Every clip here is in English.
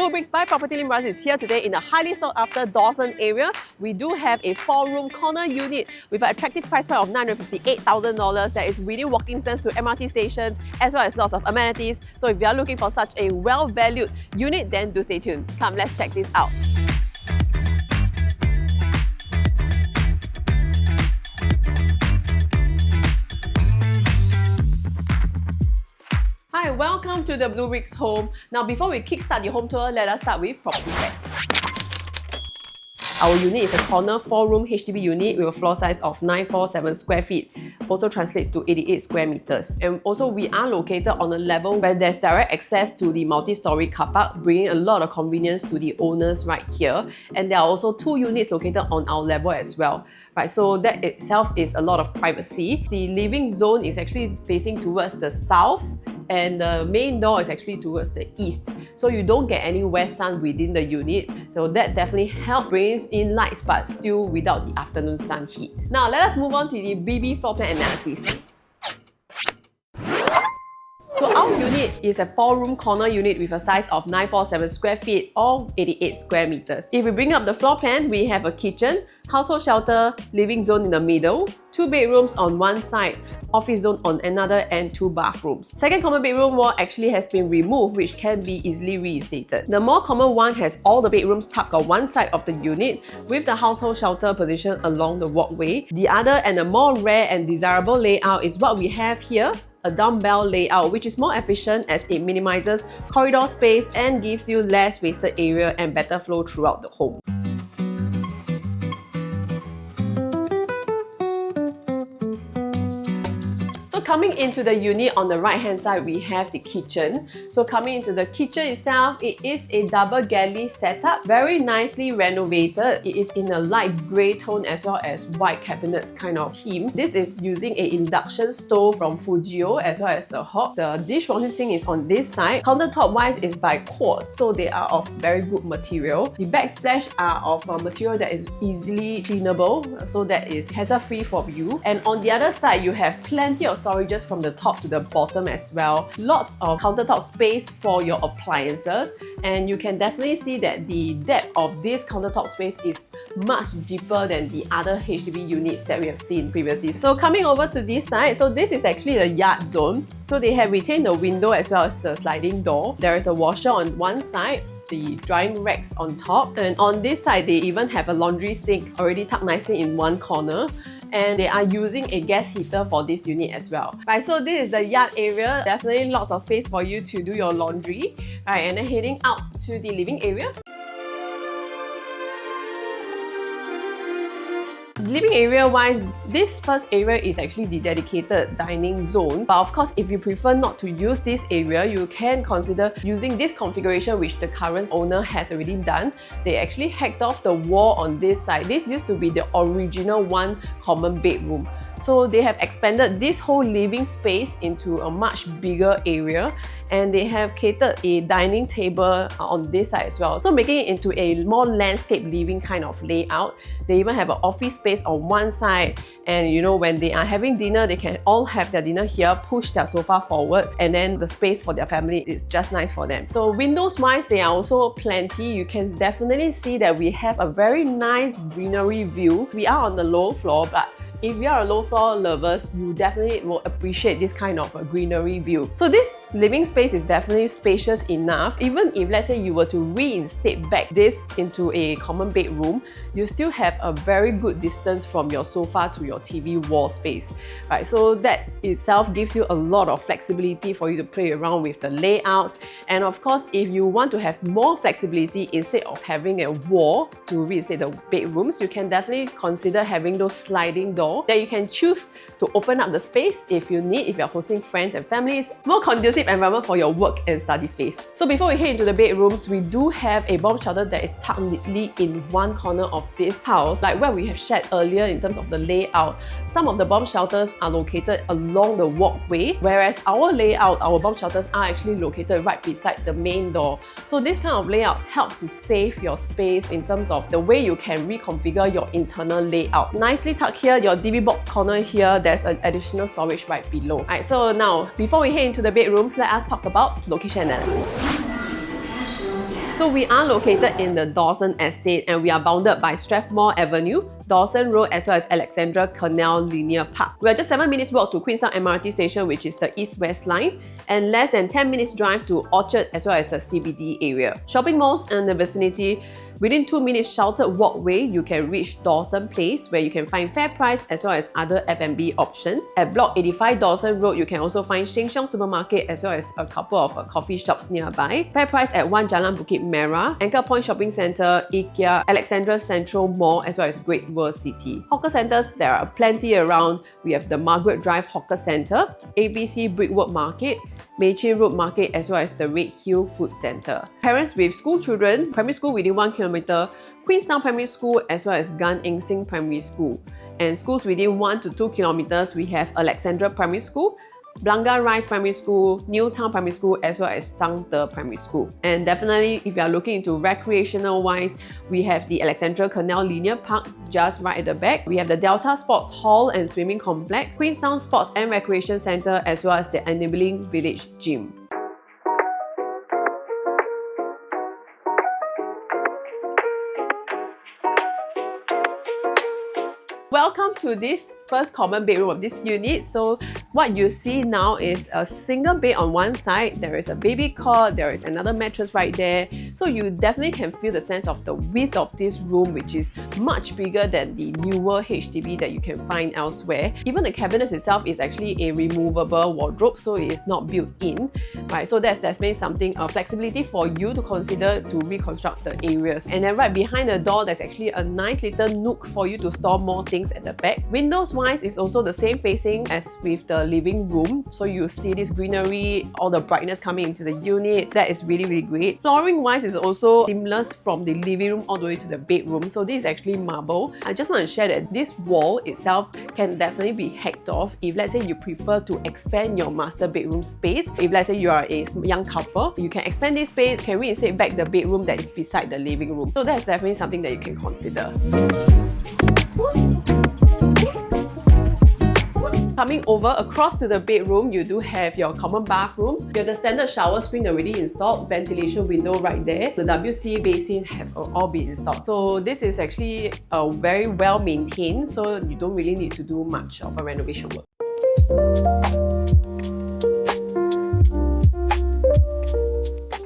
bleubricks by PropertyLimBrothers is here today in the highly sought after Dawson area. We do have a 4-room corner unit with an attractive price point of $958,000 that is within walking distance to MRT stations as well as lots of amenities. So if you are looking for such a well-valued unit, then do stay tuned. Come, let's check this out. Hi, welcome to the bleubricks home. Now, before we kickstart the home tour, let us start with property facts. Our unit is a corner 4-room HDB unit with a floor size of 947 square feet. Also translates to 88 square meters. And also, we are located on a level where there's direct access to the multi-storey car park, bringing a lot of convenience to the owners right here. And there are also 2 units located on our level as well. Right, so that itself is a lot of privacy. The living zone is actually facing towards the south, and the main door is actually towards the east. So you don't get any west sun within the unit. So that definitely helps bring in lights but still without the afternoon sun heat. Now let us move on to the BB floor plan analysis. So our unit is a 4-room corner unit with a size of 947 square feet or 88 square meters. If we bring up the floor plan, we have a kitchen, household shelter, living zone in the middle, 2 bedrooms on one side, office zone on another, and 2 bathrooms. Second common bedroom wall actually has been removed, which can be easily reinstated. The more common one has all the bedrooms tucked on one side of the unit with the household shelter positioned along the walkway. The other and a more rare and desirable layout is what we have here, a dumbbell layout, which is more efficient as it minimizes corridor space and gives you less wasted area and better flow throughout the home. So coming into the unit on the right hand side, we have the kitchen. So coming into the kitchen itself, it is a double-galley setup, very nicely renovated. It is in a light grey tone as well as white cabinets kind of theme. This is using an induction stove from Fujio as well as the hob. The dishwashing sink is on this side. Countertop wise is by quartz, so they are of very good material. The backsplash are of a material that is easily cleanable, so that is hassle-free for you. And on the other side, you have plenty of storages from the top to the bottom as well. Lots of countertop space for your appliances, and you can definitely see that the depth of this countertop space is much deeper than the other HDB units that we have seen previously. So coming over to this side, so this is actually the yard zone. So they have retained the window as well as the sliding door. There is a washer on one side, the drying racks on top, and on this side they even have a laundry sink already tucked nicely in one corner. And they are using a gas heater for this unit as well. Right, so this is the yard area. Definitely lots of space for you to do your laundry. Right, and then heading out to the living area. Living area wise, this first area is actually the dedicated dining zone. But of course, if you prefer not to use this area, you can consider using this configuration which the current owner has already done. They actually hacked off the wall on this side. This used to be the original 1 common bedroom. So they have expanded this whole living space into a much bigger area, and they have catered a dining table on this side as well. So making it into a more landscape living kind of layout. They even have an office space on one side, and you know, when they are having dinner, they can all have their dinner here, push their sofa forward, and then the space for their family is just nice for them. So windows wise, they are also plenty. You can definitely see that we have a very nice greenery view. We are on the low floor, but if you are a low floor lovers, you definitely will appreciate this kind of a greenery view. So this living space is definitely spacious enough. Even if let's say you were to reinstate back this into a common bedroom, you still have a very good distance from your sofa to your TV wall space. Right, so that itself gives you a lot of flexibility for you to play around with the layout. And of course, if you want to have more flexibility instead of having a wall to reinstate the bedrooms, you can definitely consider having those sliding doors that you can choose to open up the space if you need, if you're hosting friends and families. More conducive environment for your work and study space. So before we head into the bedrooms, we do have a bomb shelter that is tucked neatly in one corner of this house. Like what we have shared earlier in terms of the layout, some of the bomb shelters are located along the walkway, whereas our layout, our bomb shelters are actually located right beside the main door. So this kind of layout helps to save your space in terms of the way you can reconfigure your internal layout. Nicely tucked here, your DB box corner here, there's an additional storage right below. Alright, so now before we head into the bedrooms, let us talk about location analysis. So we are located in the Dawson Estate and we are bounded by Strathmore Avenue, Dawson Road as well as Alexandra Canal Linear Park. We are just 7 minutes walk to Queenstown MRT station, which is the east-west line, and less than 10 minutes drive to Orchard as well as the CBD area. Shopping malls in the vicinity. Within 2 minutes sheltered walkway, you can reach Dawson Place, where you can find fair price as well as other F&B options. At Block 85 Dawson Road, you can also find Sheng Siong Supermarket as well as a couple of coffee shops nearby. Fair price at 1 Jalan Bukit Merah, Anchor Point Shopping Centre, IKEA, Alexandra Central Mall as well as Great World City. Hawker centres, there are plenty around. We have the Margaret Drive Hawker Centre, ABC Brickwork Market, Mei Chin Road Market as well as the Red Hill Food Centre. Parents with school children, primary school within 1 kilometre, Queenstown Primary School as well as Gan Eng Seng Primary School. And schools within 1 to 2 kilometres, we have Alexandra Primary School, Blangah Rise Primary School, Newtown Primary School as well as Zhangde Primary School. And definitely if you are looking into recreational wise, we have the Alexandra Canal Linear Park just right at the back. We have the Delta Sports Hall and Swimming Complex, Queenstown Sports and Recreation Centre as well as the Enabling Village Gym. Welcome to this first common bedroom of this unit. So what you see now is a single bed on one side. There is a baby cot, there is another mattress right there. So you definitely can feel the sense of the width of this room, which is much bigger than the newer HDB that you can find elsewhere. Even the cabinets itself is actually a removable wardrobe, so it is not built in, right? So that's definitely something, flexibility for you to consider to reconstruct the areas. And then right behind the door, there's actually a nice little nook for you to store more things at the back. Windows wise is also the same facing as with the living room, so you see this greenery, all the brightness coming into the unit. That is really great. Flooring wise is also seamless from the living room all the way to the bedroom, so this is actually marble. I just want to share that this wall itself can definitely be hacked off if let's say you prefer to expand your master bedroom space. If let's say you are a young couple, you can expand this space, can reinstate back the bedroom that is beside the living room. So that's definitely something that you can consider. Coming over across to the bedroom, you do have your common bathroom. You have the standard shower screen already installed, ventilation window right there. The WC basin have all been installed. So this is actually very well maintained, so you don't really need to do much of a renovation work.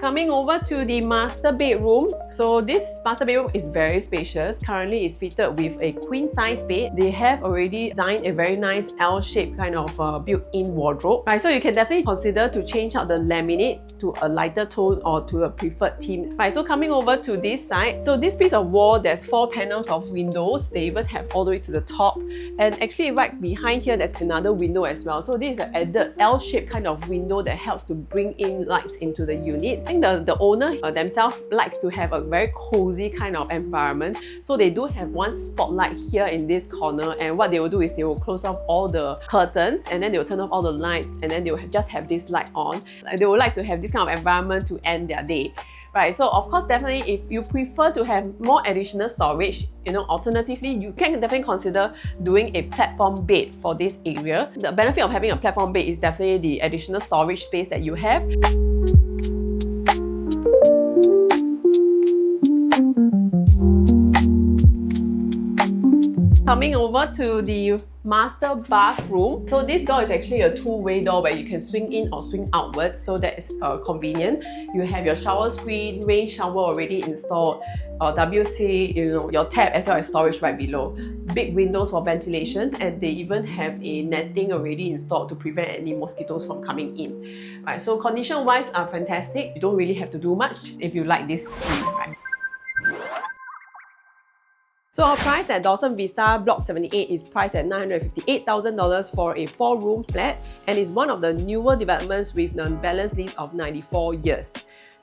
Coming over to the master bedroom. So this master bedroom is very spacious. Currently it's fitted with a queen size bed. They have already designed a very nice L-shaped kind of built-in wardrobe. Right, so you can definitely consider to change out the laminate to a lighter tone or to a preferred theme. Right, so coming over to this side. So this piece of wall, there's 4 panels of windows. They even have all the way to the top. And actually right behind here, there's another window as well. So this is an added L-shaped kind of window that helps to bring in lights into the unit. I think the owner themselves likes to have a very cozy kind of environment. So they do have one spotlight here in this corner, and what they will do is they will close off all the curtains and then they will turn off all the lights and then they will just have this light on. They would like to have this kind of environment to end their day. Right, so of course, definitely if you prefer to have more additional storage, alternatively, you can definitely consider doing a platform bed for this area. The benefit of having a platform bed is definitely the additional storage space that you have. Coming over to the master bathroom. So this door is actually a two-way door where you can swing in or swing outwards, so that is convenient. You have your shower screen, rain shower already installed, WC, your tap as well as storage right below. Big windows for ventilation, and they even have a netting already installed to prevent any mosquitoes from coming in. Right, so condition-wise are fantastic. You don't really have to do much if you like this scheme, right? So our price at Dawson Vista Block 78 is priced at $958,000 for a 4-room flat, and is one of the newer developments with a balance lease of 94 years.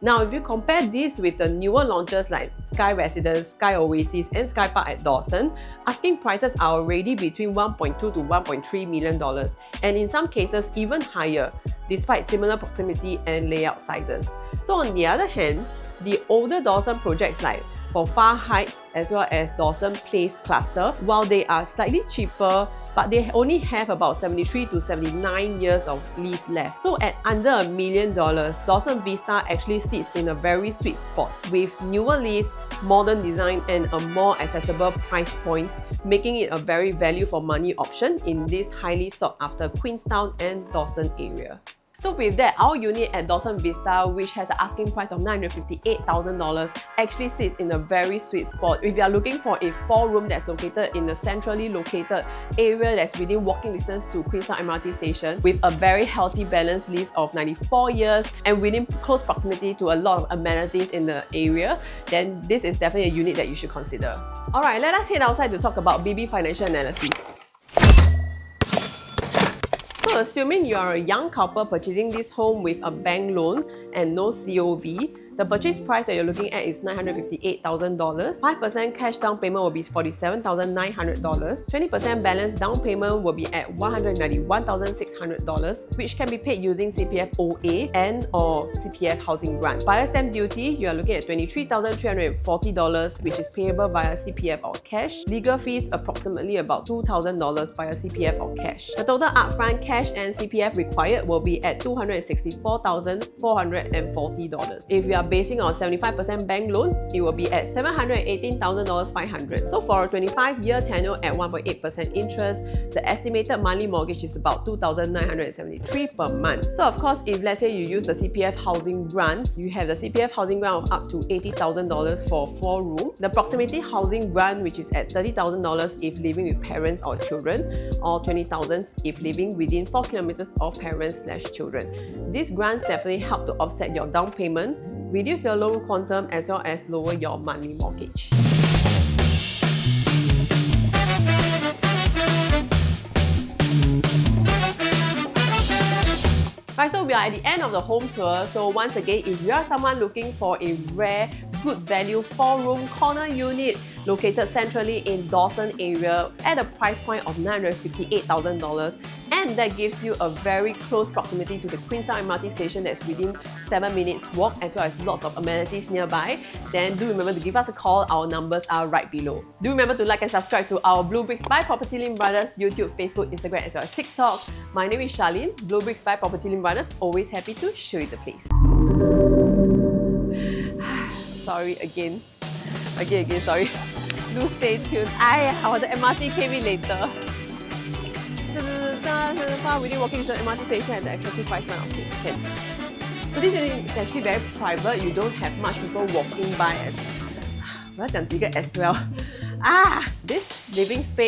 Now, if you compare this with the newer launches like Sky Residence, Sky Oasis and Sky Park at Dawson, asking prices are already between $1.2 to $1.3 million, and in some cases even higher, despite similar proximity and layout sizes. So on the other hand, the older Dawson projects like for Far Heights as well as Dawson Place Cluster, while they are slightly cheaper, but they only have about 73 to 79 years of lease left. So at under $1 million, Dawson Vista actually sits in a very sweet spot with newer lease, modern design and a more accessible price point, making it a very value for money option in this highly sought after Queenstown and Dawson area. So with that, our unit at Dawson Vista, which has an asking price of $958,000, actually sits in a very sweet spot. If you are looking for a 4-room that's located in a centrally located area that's within walking distance to Queenstown MRT station, with a very healthy balanced lease of 94 years and within close proximity to a lot of amenities in the area, then this is definitely a unit that you should consider. Alright, let us head outside to talk about BB financial analysis. So assuming you are a young couple purchasing this home with a bank loan and no COV, the purchase price that you're looking at is $958,000. 5% cash down payment will be $47,900. 20% balance down payment will be at $191,600, which can be paid using CPF OA and or CPF housing grant. Buyer stamp duty, you are looking at $23,340, which is payable via CPF or cash. Legal fees, approximately about $2,000 via CPF or cash. The total upfront cash and CPF required will be at $264,440. If you are basing on 75% bank loan, it will be at $718,500. So for a 25-year tenure at 1.8% interest, the estimated monthly mortgage is about $2,973 per month. So of course, if let's say you use the CPF housing grants, you have the CPF housing grant of up to $80,000 for 4-room, the proximity housing grant, which is at $30,000 if living with parents or children, or $20,000 if living within 4 kilometers of parents/children. These grants definitely help to offset your down payment, reduce your loan quantum as well as lower your monthly mortgage. Right, so we are at the end of the home tour. So once again, if you are someone looking for a rare, good value 4-room corner unit located centrally in Dawson area at a price point of $958,000, and that gives you a very close proximity to the Queenstown MRT station that's within 7 minutes walk, as well as lots of amenities nearby, then do remember to give us a call. Our numbers are right below. Do remember to like and subscribe to our bleubricks by PropertyLimBrothers YouTube, Facebook, Instagram as well as TikTok. My name is Charline, bleubricks by PropertyLimBrothers, always happy to show you the place. Sorry again, sorry. Do stay tuned. The MRT came in later. Within walking to the MRT station at the attractive price point. Okay, can. So this unit is actually very private. You don't have much people walking by as well. This living space